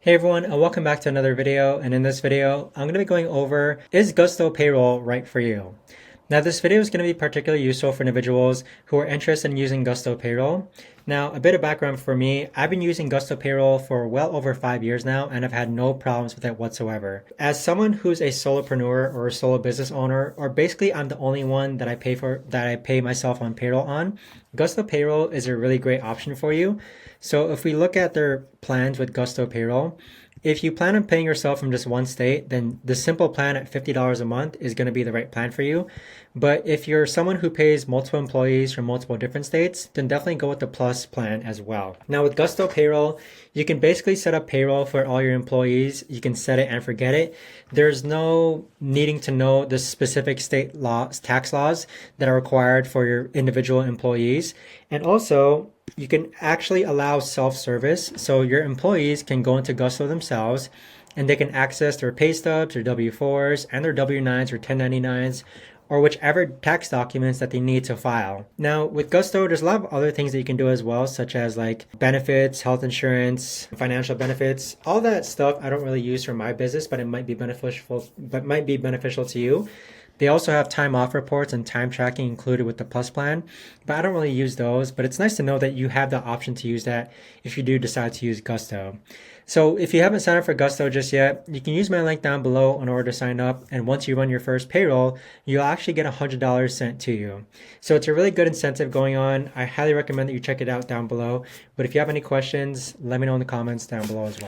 Hey everyone, and welcome back to another video. And in this video, I'm going to be going over, is Gusto Payroll right for you? Now, this video is going to be particularly useful for individuals who are interested in using Gusto Payroll. Now, a bit of background for me, I've been using Gusto Payroll for well over 5 years now, and I've had no problems with it whatsoever. As someone who's a solopreneur or a solo business owner, or basically I'm the only one that I pay myself on payroll on, Gusto Payroll is a really great option for you. So if we look at their plans with Gusto Payroll, if you plan on paying yourself from just one state, then the simple plan at $50 a month is going to be the right plan for you. But if you're someone who pays multiple employees from multiple different states, then definitely go with the plus plan as well. Now with Gusto Payroll, you can basically set up payroll for all your employees. You can set it and forget it. There's no needing to know the specific state laws, tax laws that are required for your individual employees. And also, you can actually allow self-service, so your employees can go into Gusto themselves and they can access their pay stubs, their W-4s, and their W-9s or 1099s, or whichever tax documents that they need to file. Now, with Gusto, there's a lot of other things that you can do as well, such as like benefits, health insurance, financial benefits, all that stuff I don't really use for my business, but it might be beneficial to you. They also have time off reports and time tracking included with the Plus plan, but I don't really use those. But it's nice to know that you have the option to use that if you do decide to use Gusto. So if you haven't signed up for Gusto just yet, you can use my link down below in order to sign up. And once you run your first payroll, you'll actually get $100 sent to you. So it's a really good incentive going on. I highly recommend that you check it out down below. But if you have any questions, let me know in the comments down below as well.